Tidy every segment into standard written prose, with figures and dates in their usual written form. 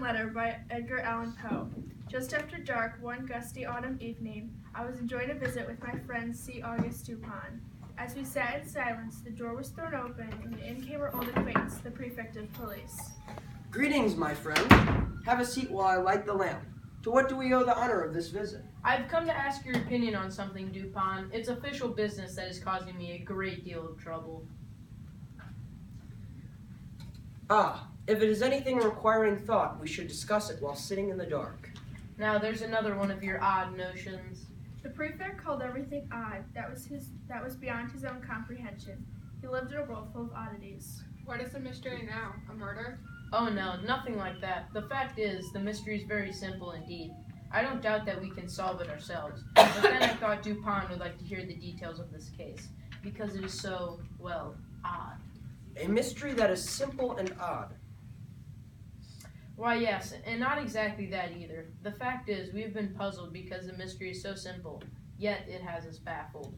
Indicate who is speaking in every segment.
Speaker 1: Purloined Letter by Edgar Allan Poe. Just after dark, one gusty autumn evening, I was enjoying a visit with my friend C. August Dupin. As we sat in silence, the door was thrown open, and in came our old acquaintance, the prefect of police.
Speaker 2: Greetings, my friend. Have a seat while I light the lamp. To what do we owe the honor of this visit?
Speaker 3: I've come to ask your opinion on something, Dupin. It's official business that is causing me a great deal of trouble.
Speaker 2: Ah, if it is anything requiring thought, we should discuss it while sitting in the dark.
Speaker 3: Now, there's another one of your odd notions.
Speaker 1: The prefect called everything odd. That was beyond his own comprehension. He lived in a world full of oddities.
Speaker 4: What is the mystery now? A murder?
Speaker 3: Oh no, nothing like that. The fact is, the mystery is very simple indeed. I don't doubt that we can solve it ourselves, but then I thought Dupin would like to hear the details of this case, because it is so, well, odd.
Speaker 2: A mystery that is simple and odd.
Speaker 3: Why yes, and not exactly that either. The fact is, we've been puzzled because the mystery is so simple, yet it has us baffled.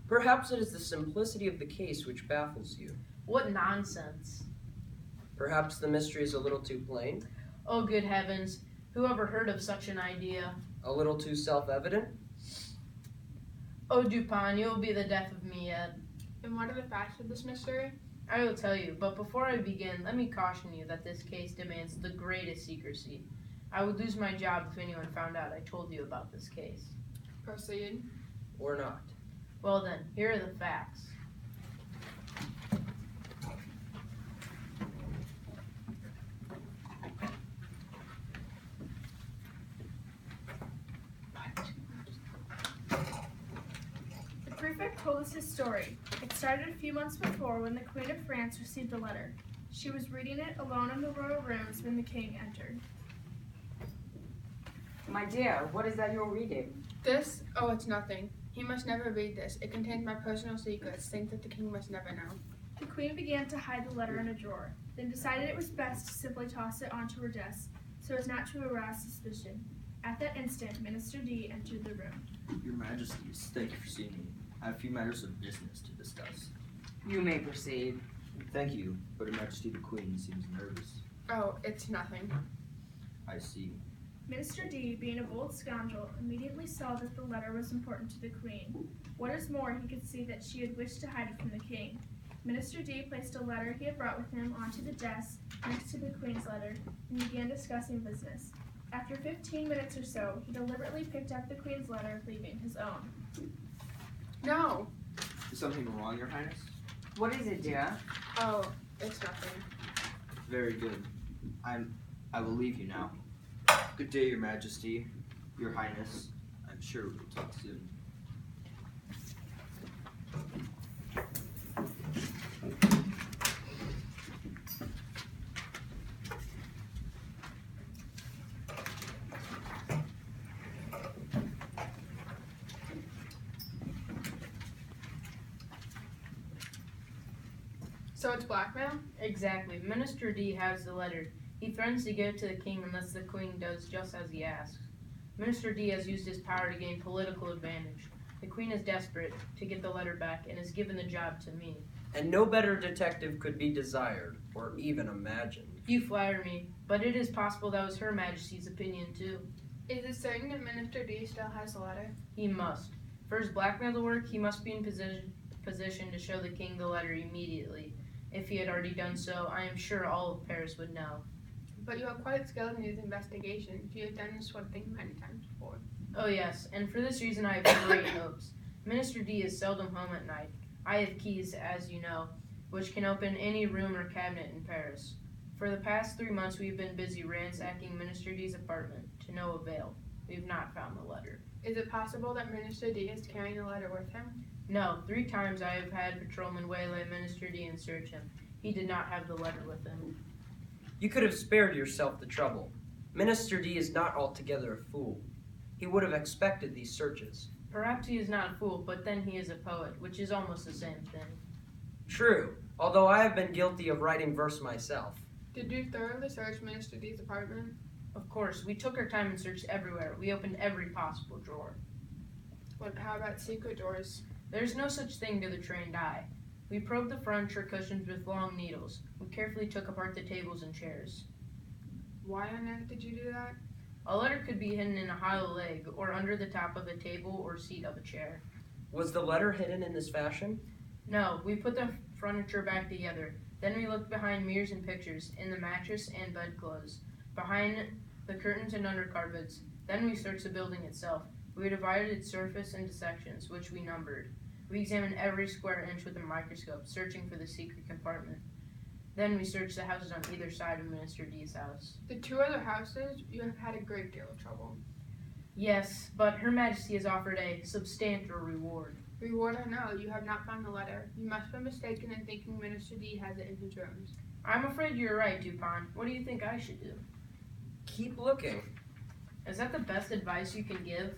Speaker 2: Perhaps it is the simplicity of the case which baffles you.
Speaker 3: What nonsense.
Speaker 2: Perhaps the mystery is a little too plain?
Speaker 3: Oh good heavens, who ever heard of such an idea?
Speaker 2: A little too self-evident?
Speaker 3: Oh Dupin, you'll be the death of me yet.
Speaker 4: And what are the facts of this mystery?
Speaker 3: I will tell you, but before I begin, let me caution you that this case demands the greatest secrecy. I would lose my job if anyone found out I told you about this case.
Speaker 4: Proceed.
Speaker 2: Or not?
Speaker 3: Well then, here are the facts.
Speaker 1: The prefect told us his story. It started a few months before when the Queen of France received a letter. She was reading it alone in the royal rooms when the king entered.
Speaker 5: My dear, what is that you're reading?
Speaker 4: This? Oh, it's nothing. He must never read this. It contains my personal secrets, things that the king must never know.
Speaker 1: The queen began to hide the letter in a drawer, then decided it was best to simply toss it onto her desk, so as not to arouse suspicion. At that instant, Minister D entered the room.
Speaker 6: Your Majesties, thank you for seeing me. I have a few matters of business to discuss.
Speaker 5: You may proceed.
Speaker 6: Thank you, but Her Majesty the Queen seems nervous.
Speaker 4: Oh, it's nothing.
Speaker 6: I see.
Speaker 1: Minister D, being a bold scoundrel, immediately saw that the letter was important to the queen. What is more, he could see that she had wished to hide it from the king. Minister D placed a letter he had brought with him onto the desk next to the queen's letter and began discussing business. After 15 minutes or so, he deliberately picked up the queen's letter, leaving his own.
Speaker 4: No.
Speaker 6: Is something wrong, Your Highness?
Speaker 5: What is it, dear?
Speaker 4: Oh, it's nothing.
Speaker 6: Very good. I will leave you now. Good day, Your Majesty, Your Highness. I'm sure we'll talk soon.
Speaker 4: So it's blackmail?
Speaker 3: Exactly. Minister D has the letter. He threatens to give it to the king unless the queen does just as he asks. Minister D has used his power to gain political advantage. The queen is desperate to get the letter back and has given the job to me.
Speaker 2: And no better detective could be desired, or even imagined.
Speaker 3: You flatter me, but it is possible that was Her Majesty's opinion too.
Speaker 4: Is it certain that Minister D still has the letter?
Speaker 3: He must. For his blackmail to work, he must be in position to show the king the letter immediately. If he had already done so, I am sure all of Paris would know.
Speaker 4: But you are quite skilled in these investigations. You have done this sort of thing many times before.
Speaker 3: Oh yes, and for this reason I have great hopes. Minister D is seldom home at night. I have keys, as you know, which can open any room or cabinet in Paris. For the past 3 months we have been busy ransacking Minister D's apartment, to no avail. We have not found the letter.
Speaker 4: Is it possible that Minister D is carrying the letter with him?
Speaker 3: No, 3 times I have had patrolmen waylay Minister D and search him. He did not have the letter with him.
Speaker 2: You could have spared yourself the trouble. Minister D is not altogether a fool. He would have expected these searches.
Speaker 3: Perhaps he is not a fool, but then he is a poet, which is almost the same thing.
Speaker 2: True, although I have been guilty of writing verse myself.
Speaker 4: Did you thoroughly search Minister D's apartment?
Speaker 3: Of course, we took our time and searched everywhere. We opened every possible drawer.
Speaker 4: How about secret doors?
Speaker 3: There's no such thing to the trained eye. We probed the furniture cushions with long needles. We carefully took apart the tables and chairs.
Speaker 4: Why on earth did you do that?
Speaker 3: A letter could be hidden in a hollow leg or under the top of a table or seat of a chair.
Speaker 2: Was the letter hidden in this fashion?
Speaker 3: No, we put the furniture back together. Then we looked behind mirrors and pictures, in the mattress and bedclothes, behind the curtains and undercarpets. Then we searched the building itself. We divided its surface into sections, which we numbered. We examined every square inch with a microscope, searching for the secret compartment. Then we searched the houses on either side of Minister D's house.
Speaker 4: The 2 other houses, you have had a great deal of trouble.
Speaker 3: Yes, but Her Majesty has offered a substantial reward.
Speaker 4: Reward or no, you have not found the letter. You must be mistaken in thinking Minister D has it in his rooms.
Speaker 3: I'm afraid you're right, Dupont. What do you think I should do?
Speaker 2: Keep looking.
Speaker 3: Is that the best advice you can give?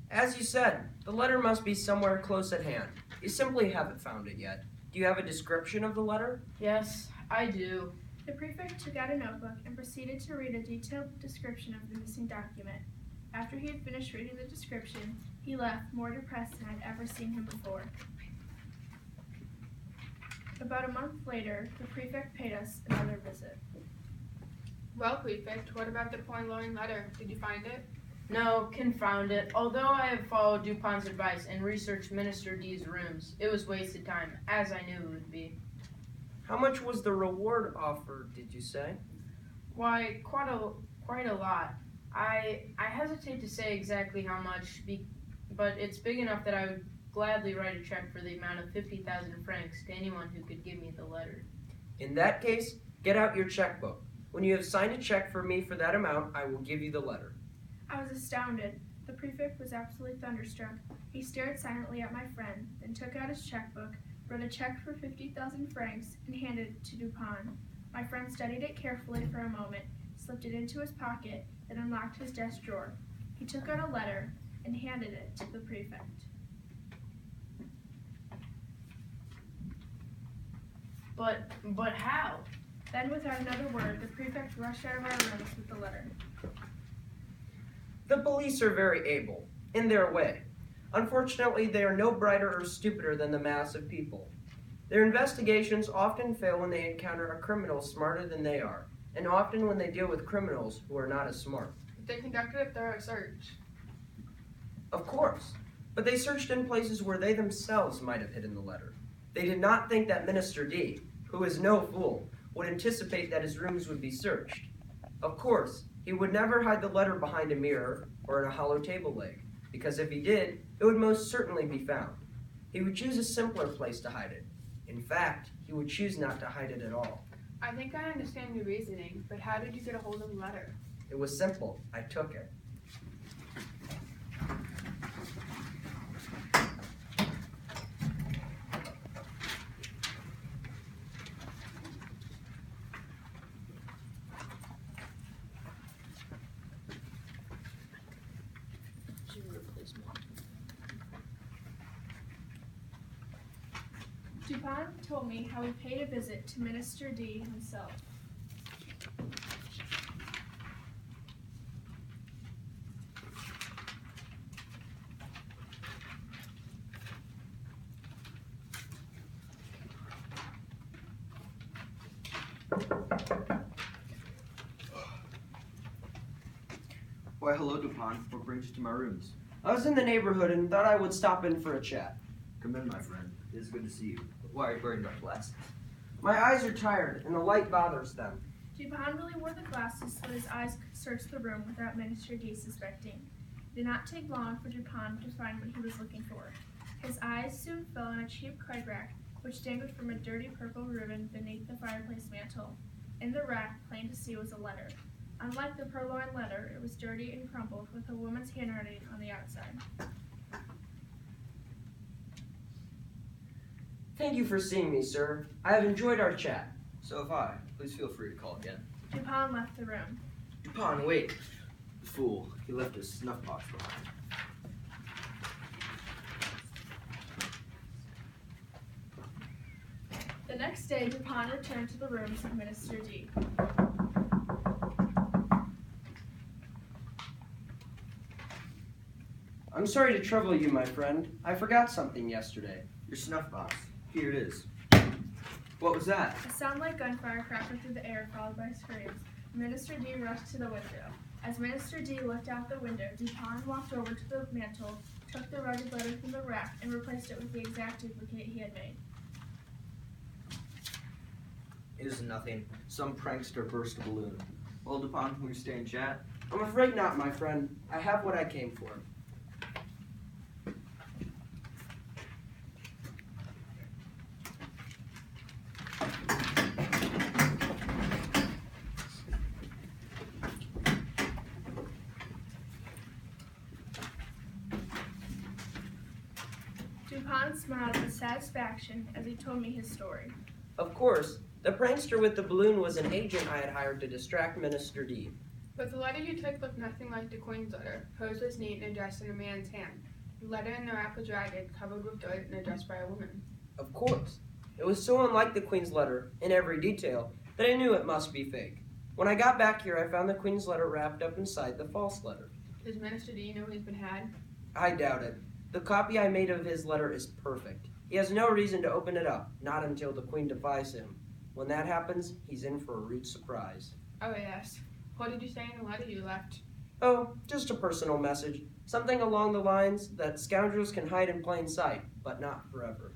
Speaker 2: As you said, the letter must be somewhere close at hand. You simply haven't found it yet. Do you have a description of the letter?
Speaker 3: Yes, I do.
Speaker 1: The prefect took out a notebook and proceeded to read a detailed description of the missing document. After he had finished reading the description, he left more depressed than I'd ever seen him before. About a month later, the prefect paid us another visit.
Speaker 4: Well, Prefect, what about the Purloined Letter? Did you find it?
Speaker 3: No, confound it. Although I have followed Dupont's advice and researched Minister D's rooms, it was wasted time, as I knew it would be.
Speaker 2: How much was the reward offered, did you say?
Speaker 3: Why, quite a lot. I hesitate to say exactly how much, but it's big enough that I would gladly write a check for the amount of 50,000 francs to anyone who could give me the letter.
Speaker 2: In that case, get out your checkbook. When you have signed a check for me for that amount, I will give you the letter.
Speaker 1: I was astounded. The prefect was absolutely thunderstruck. He stared silently at my friend, then took out his checkbook, wrote a check for 50,000 francs, and handed it to Dupont. My friend studied it carefully for a moment, slipped it into his pocket, then unlocked his desk drawer. He took out a letter and handed it to the prefect.
Speaker 3: But how?
Speaker 1: Then, without another word, the prefect rushed out of our rooms with the letter.
Speaker 2: The police are very able, in their way. Unfortunately, they are no brighter or stupider than the mass of people. Their investigations often fail when they encounter a criminal smarter than they are, and often when they deal with criminals who are not as smart.
Speaker 4: But they conducted a thorough search.
Speaker 2: Of course, but they searched in places where they themselves might have hidden the letter. They did not think that Minister D, who is no fool, would anticipate that his rooms would be searched. Of course, he would never hide the letter behind a mirror or in a hollow table leg, because if he did, it would most certainly be found. He would choose a simpler place to hide it. In fact, he would choose not to hide it at all.
Speaker 4: I think I understand your reasoning, but how did you get a hold of the letter?
Speaker 2: It was simple. I took it.
Speaker 1: Dupont told me how he paid a visit to Minister D himself.
Speaker 6: Why, hello, Dupont. What brings you to my rooms?
Speaker 2: I was in the neighborhood and thought I would stop in for a chat.
Speaker 6: Come in, my friend. It is good to see you. Why are you wearing dark glasses?
Speaker 2: My eyes are tired and the light bothers them.
Speaker 1: Dupont really wore the glasses so his eyes could search the room without Minister D suspecting. It did not take long for Dupont to find what he was looking for. His eyes soon fell on a cheap card rack, which dangled from a dirty purple ribbon beneath the fireplace mantel. In the rack, plain to see, was a letter. Unlike the Purloined Letter, it was dirty and crumpled with a woman's handwriting on the outside.
Speaker 2: Thank you for seeing me, sir. I have enjoyed our chat.
Speaker 6: So have I. Please feel free to call again.
Speaker 1: Dupont left the room.
Speaker 6: Dupont, wait. The fool. He left his snuff box behind.
Speaker 1: The next day, Dupont returned to the rooms of Minister D.
Speaker 2: I'm sorry to trouble you, my friend. I forgot something yesterday.
Speaker 6: Your snuff box. Here it is. What was that?
Speaker 1: A sound like gunfire crackled through the air, followed by screams. Minister D rushed to the window. As Minister D looked out the window, Dupin walked over to the mantel, took the rugged letter from the rack, and replaced it with the exact duplicate he had made.
Speaker 6: It is nothing. Some prankster burst a balloon. Well, Dupin, will you stay and chat?
Speaker 2: I'm afraid not, my friend. I have what I came for.
Speaker 1: Dupin smiled with satisfaction as he told me his story.
Speaker 2: Of course, the prankster with the balloon was an agent I had hired to distract Minister D.
Speaker 4: But the letter you took looked nothing like the Queen's letter. Hers was neat and addressed in a man's hand. The letter in the rack was ragged, covered with dirt, and addressed by a woman.
Speaker 2: Of course. It was so unlike the Queen's letter, in every detail, that I knew it must be fake. When I got back here, I found the Queen's letter wrapped up inside the false letter.
Speaker 4: Does Minister D know he's been had?
Speaker 2: I doubt it. The copy I made of his letter is perfect. He has no reason to open it up, not until the Queen defies him. When that happens, he's in for a rude surprise.
Speaker 4: Oh, yes. What did you say in the letter you left?
Speaker 2: Oh, just a personal message. Something along the lines that scoundrels can hide in plain sight, but not forever.